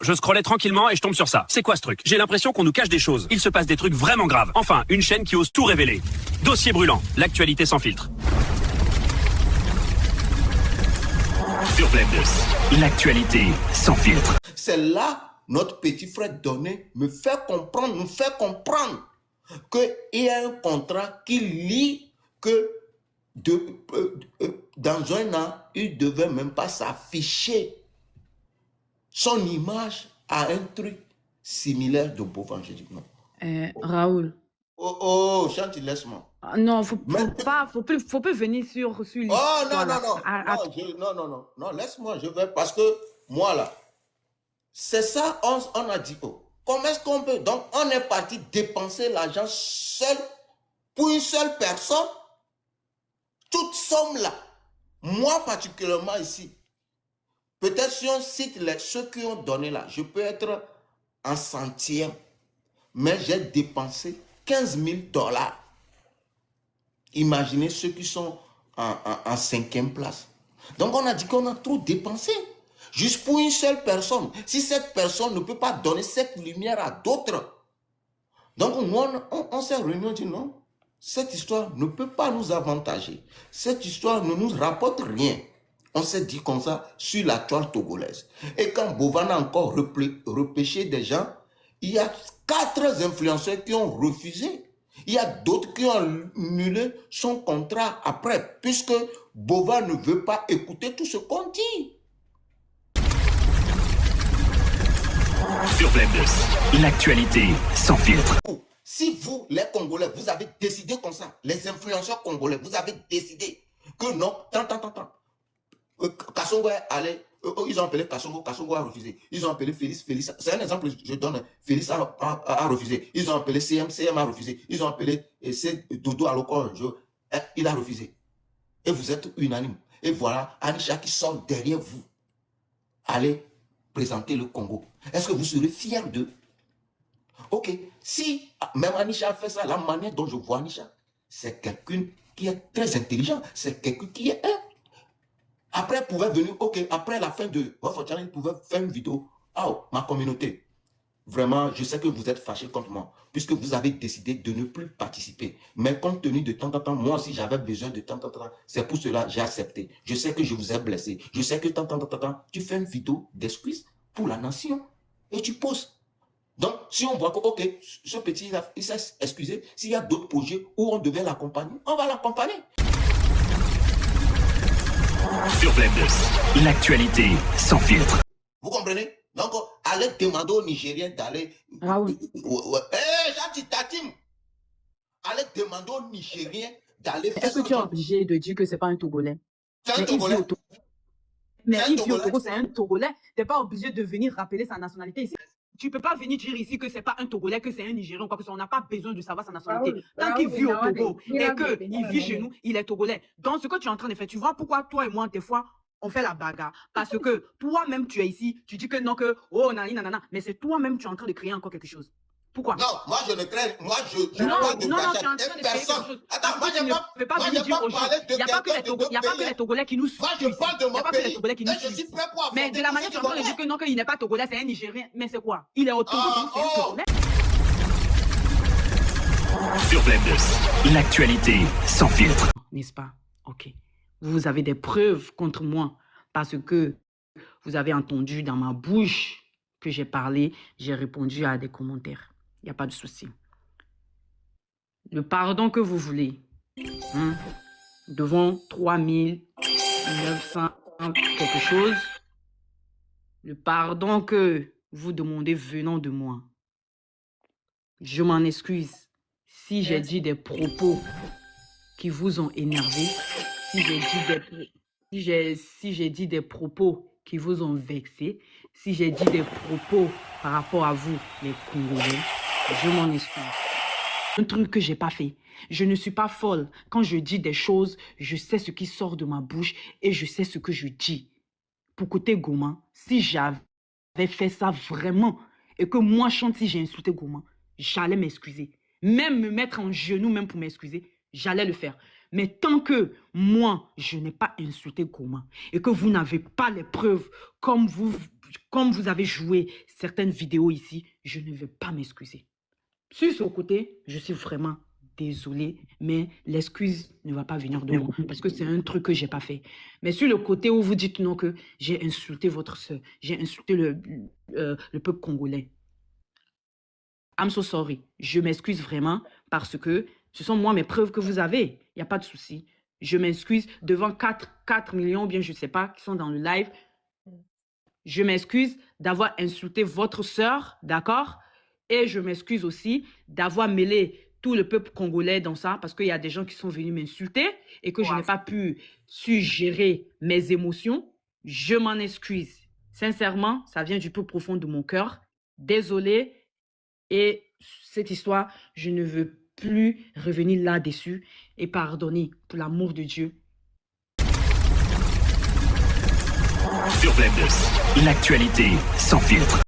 Je scrollais tranquillement et je tombe sur ça. C'est quoi ce truc? J'ai l'impression qu'on nous cache des choses. Il se passe des trucs vraiment graves. Enfin, une chaîne qui ose tout révéler. Dossier brûlant. L'actualité sans filtre. Sur Bled News. L'actualité sans filtre. C'est là notre petit frère Donné nous fait comprendre qu'il y a un contrat qui lit que dans un an, il ne devait même pas s'afficher son image à un truc similaire de Bovan. Je dis non. Raoul. Oh, Chanty, laisse-moi. Non, faut plus venir sur Oh, non, laisse-moi, je vais, parce que moi, là, c'est ça, on a dit, oh, comment est-ce qu'on peut, donc, on est parti dépenser l'argent seul, pour une seule personne, toute somme là, moi particulièrement ici, peut-être si on cite ceux qui ont donné là, je peux être en centième, mais j'ai dépensé 15 000 $. Imaginez ceux qui sont en cinquième place. Donc on a dit qu'on a trop dépensé, juste pour une seule personne. Si cette personne ne peut pas donner cette lumière à d'autres, donc nous, on s'est réunis, on dit non, cette histoire ne peut pas nous avantager. Cette histoire ne nous rapporte rien. On s'est dit comme ça sur la toile togolaise. Et quand Bovan a encore repêché des gens, il y a 4 influenceurs qui ont refusé. Il y a d'autres qui ont annulé son contrat après, puisque Bovan ne veut pas écouter tout ce qu'on dit. Sur Bled News. L'actualité sans filtre. Si vous, les Congolais, vous avez décidé comme ça, les influenceurs congolais, vous avez décidé que non, Kassongo est allé, ils ont appelé Kassongo, Kassongo a refusé. Ils ont appelé Félix, Félix, c'est un exemple que je donne, Félix a refusé. Ils ont appelé CM, CM a refusé. Ils ont appelé Dodo Aloko, il a refusé. Et vous êtes unanime. Et voilà, Anisha qui sort derrière vous. Allez présenter le Congo. Est-ce que vous serez fiers d'eux? Ok, si même Anisha a fait ça, la manière dont je vois Anisha, c'est quelqu'un qui est très intelligent, c'est quelqu'un qui est Après, il pouvait venir, ok, après la fin de votre channel, il pouvait faire une vidéo. Oh, ma communauté, vraiment, je sais que vous êtes fâchés contre moi, puisque vous avez décidé de ne plus participer. Mais compte tenu de temps en temps, moi aussi, j'avais besoin de temps en temps. C'est pour cela que j'ai accepté. Je sais que je vous ai blessé. Je sais que temps en temps, tu fais une vidéo d'excuses pour la nation et tu poses. Donc, si on voit que, ok, ce petit, il s'est excusé, s'il y a d'autres projets où on devait l'accompagner, on va l'accompagner. Sur Bled News. L'actualité sans filtre. Vous comprenez? Donc, allez demander aux Nigériens d'aller... Raoul. Gentil Tatim. Allez demander aux Nigériens d'aller faire... Est-ce que tu es obligé de dire que c'est pas un Togolais? C'est un Togolais. Mais il vit au Togo, c'est un Togolais. Tu n'es pas obligé de venir rappeler sa nationalité ici. Tu ne peux pas venir dire ici que ce n'est pas un Togolais, que c'est un Nigérien, quoi que ce soit. On n'a pas besoin de savoir sa nationalité. Tant qu'il vit au Togo et qu'il vit chez nous, il est Togolais. Donc, ce que tu es en train de faire, tu vois pourquoi toi et moi, des fois, on fait la bagarre. Parce que toi-même, tu es ici, tu dis que non, que oh, nanana, mais c'est toi-même, tu es en train de créer encore quelque chose. Pourquoi? Non, moi je ne crée, moi je non, parle de non, bagarre. tu es en train de créer quelque chose. Attends, moi je ne peux pas venir dire aux gens. Il n'y a pas que les Togolais qui nous suivent. Moi je parle de mon pays. Et je suis prêt pour mais de la manière, tu es en train de dire que non, qu'il n'est pas Togolais, c'est un Nigérien. Mais c'est quoi? Il est au Togo, donc c'est un Togolais. Sur Bled News. L'actualité sans filtre. N'est-ce pas? Ok. Vous avez des preuves contre moi parce que vous avez entendu dans ma bouche que j'ai parlé, j'ai répondu à des commentaires. Il n'y a pas de souci. Le pardon que vous voulez, devant 3900 quelque chose, le pardon que vous demandez venant de moi, je m'en excuse si j'ai dit des propos qui vous ont énervé, si j'ai dit des propos qui vous ont vexé, si j'ai dit des propos par rapport à vous, les Congolais, je m'en excuse. Un truc que j'ai pas fait. Je ne suis pas folle. Quand je dis des choses, je sais ce qui sort de ma bouche et je sais ce que je dis. Pour côté Goma, si j'avais fait ça vraiment et que moi, chante, si j'ai insulté Goma, j'allais m'excuser. Même me mettre en genoux, même pour m'excuser, j'allais le faire. Mais tant que moi, je n'ai pas insulté Goma et que vous n'avez pas les preuves comme vous comme vous avez joué certaines vidéos ici, je ne vais pas m'excuser. Sur ce côté, je suis vraiment désolée, mais l'excuse ne va pas venir de moi parce que c'est un truc que j'ai pas fait. Mais sur le côté où vous dites non, que j'ai insulté votre soeur, j'ai insulté le peuple congolais. I'm so sorry. Je m'excuse vraiment parce que ce sont moi mes preuves que vous avez. Il n'y a pas de souci. Je m'excuse devant 4 millions, ou bien je ne sais pas, qui sont dans le live. Je m'excuse d'avoir insulté votre sœur, d'accord? Et je m'excuse aussi d'avoir mêlé tout le peuple congolais dans ça parce qu'il y a des gens qui sont venus m'insulter et que je n'ai pas pu suggérer mes émotions. Je m'en excuse. Sincèrement, ça vient du plus profond de mon cœur. Désolée. Et cette histoire, je ne veux plus revenir là-dessus et pardonner pour l'amour de Dieu. Sur Bled 2, l'actualité sans filtre.